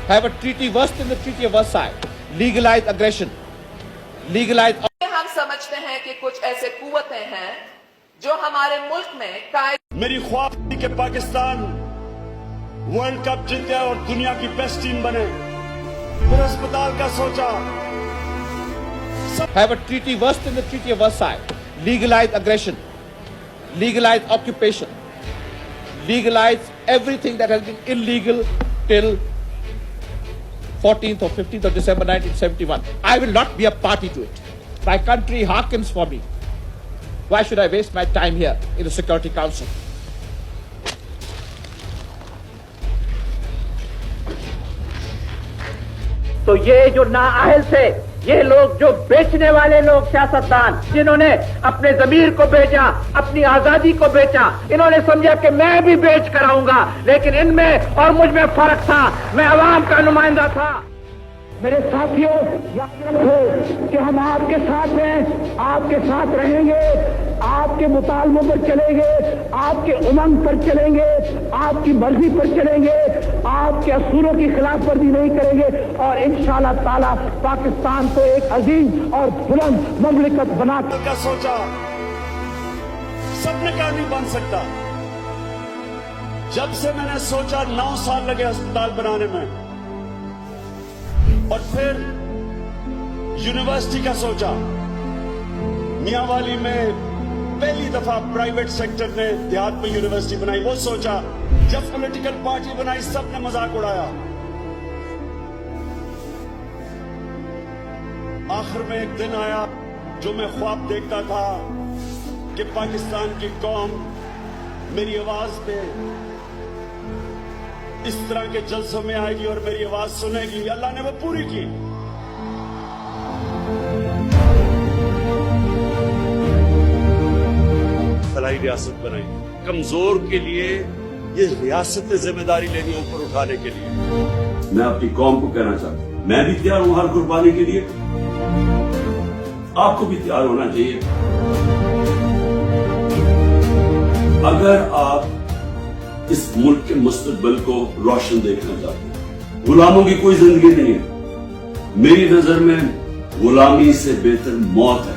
have a treaty worse than the Treaty of Versailles, legalize aggression, legalize. हम समझते हैं कि कुछ ऐसे कुव्वतें हैं जो हमारे मुल्क में कायदे। मेरी ख्वाब थी कि पाकिस्तान वर्ल्ड कप जीते और दुनिया की बेस्ट टीम बने। फिर अस्पताल का सोचा। Have a treaty worse than the Treaty of Versailles, legalize aggression, legalize occupation, legalize everything that has been illegal till 14th or 15th of December 1971. I will not be a party to it. My country hearkens for me. Why should I waste my time here in the Security Council? तो ये जो नाअहल थे, ये लोग जो बेचने वाले लोग, सियासतदान जिन्होंने अपने ज़मीर को बेचा, अपनी आजादी को बेचा, इन्होंने समझा कि मैं भी बेच कर आऊंगा, लेकिन इनमें और मुझ में फर्क था। मैं अवाम का नुमाइंदा था। मेरे साथियों, याद रखो कि हम आपके साथ हैं, आपके साथ रहेंगे, आपके मुतालबों पर चलेंगे, आपके उमंग पर चलेंगे, आपकी मर्जी पर चलेंगे, आपके असूलों की खिलाफ वर्जी नहीं करेंगे और इंशाअल्लाह ताला पाकिस्तान को एक अजीम और बुलंद मुमलिकत बना का सोचा। सबने कहा नहीं बन सकता। जब से मैंने सोचा 9 साल लगे अस्पताल बनाने में, और फिर यूनिवर्सिटी का सोचा। मियांवाली में पहली दफा प्राइवेट सेक्टर ने देहात में यूनिवर्सिटी बनाई, वो सोचा। जब पॉलिटिकल पार्टी बनाई, सबने मजाक उड़ाया। आखिर में एक दिन आया जो मैं ख्वाब देखता था कि पाकिस्तान की कौम मेरी आवाज पे इस तरह के जलसों में आएगी और मेरी आवाज सुनेगी। अल्लाह ने वो पूरी की। फलाई रियासत बनाई। कमजोर के लिए ये रियासत जिम्मेदारी लेनी ऊपर उठाने के लिए। मैं अपनी कौम को कहना चाहता हूं, मैं भी तैयार हूं हर कुर्बानी के लिए। आपको भी तैयार होना चाहिए। अगर आप इस मुल्क के मुस्तकबिल को रोशन देखना चाहते हैं, गुलामों की कोई जिंदगी नहीं है। मेरी नजर में गुलामी से बेहतर मौत है।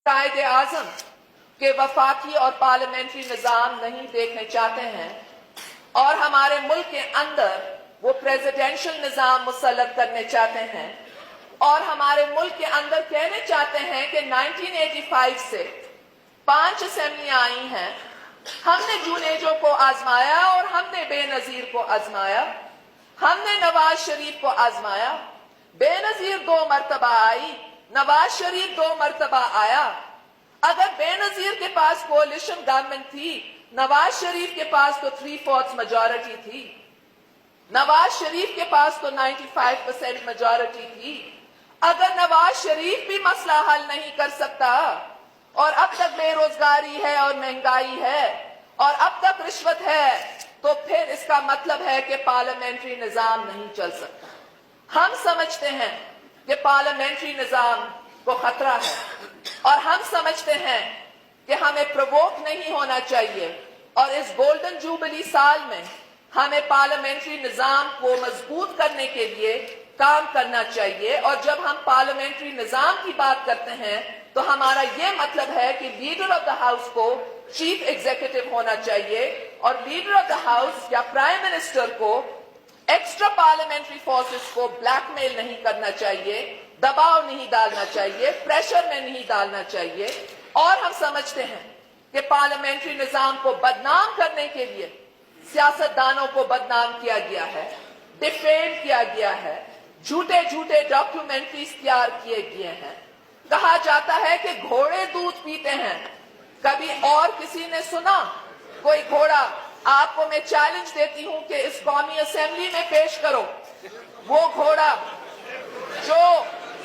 कायदे आजम के वफाकी और पार्लियामेंट्री निजाम नहीं देखने चाहते हैं और हमारे मुल्क के अंदर वो प्रेसिडेंशियल निजाम मुसल्लत करने चाहते हैं और हमारे मुल्क के अंदर कहने चाहते हैं कि 1985 से 5 असेंबलियां आई हैं। हमने जुनेजो को आजमाया और हमने बेनजीर को आजमाया। हमने नवाज शरीफ को आजमाया। बेनजीर 2 मरतबा आई, नवाज शरीफ 2 मरतबा आया। अगर बेनजीर के पास कोalition गवर्नमेंट थी, नवाज शरीफ के पास तो 3/4 मेजॉरिटी थी, नवाज शरीफ के पास तो 95% मेजॉरिटी थी। अगर नवाज शरीफ भी मसला हल नहीं कर सकता और अब तक बेरोजगारी है और महंगाई है और अब तक रिश्वत है, तो फिर इसका मतलब है कि पार्लियामेंट्री निजाम नहीं चल सकता। हम समझते हैं कि पार्लियामेंट्री निजाम को खतरा है और हम समझते हैं कि हमें प्रवोक नहीं होना चाहिए और इस गोल्डन जुबली साल में हमें पार्लियामेंट्री निजाम को मजबूत करने के लिए काम करना चाहिए। और जब हम पार्लियामेंट्री निजाम की बात करते हैं तो हमारा यह मतलब है कि लीडर ऑफ द हाउस को चीफ एग्जीक्यूटिव होना चाहिए और लीडर ऑफ द हाउस या प्राइम मिनिस्टर को एक्स्ट्रा पार्लियामेंट्री फोर्सेस को ब्लैकमेल नहीं करना चाहिए, दबाव नहीं डालना चाहिए, प्रेशर में नहीं डालना चाहिए। और हम समझते हैं कि पार्लियामेंट्री निजाम को बदनाम करने के लिए सियासतदानों को बदनाम किया गया है, डिफेम किया गया है, झूठे झूठे डॉक्यूमेंट्रीज तैयार किए गए हैं। कहा जाता है कि घोड़े दूध पीते हैं। कभी और किसी ने सुना कोई घोड़ा? आपको मैं चैलेंज देती हूं कि इस कौमी असेंबली में पेश करो वो घोड़ा जो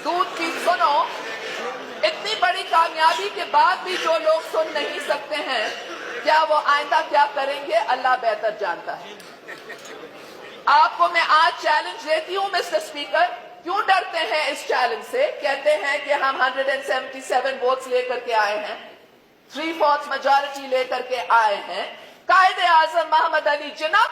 दूध पी। सुनो, इतनी बड़ी कामयाबी के बाद भी जो लोग सुन नहीं सकते हैं, क्या वो आइंदा क्या करेंगे अल्लाह बेहतर जानता है। आपको मैं आज चैलेंज देती हूं मिस्टर स्पीकर, क्यों डरते हैं इस चैलेंज से? कहते हैं कि हम 177 वोट्स लेकर के आए हैं, 3/4 मेजॉरिटी लेकर के आए हैं, कायदे आजम मोहम्मद अली जिन्ना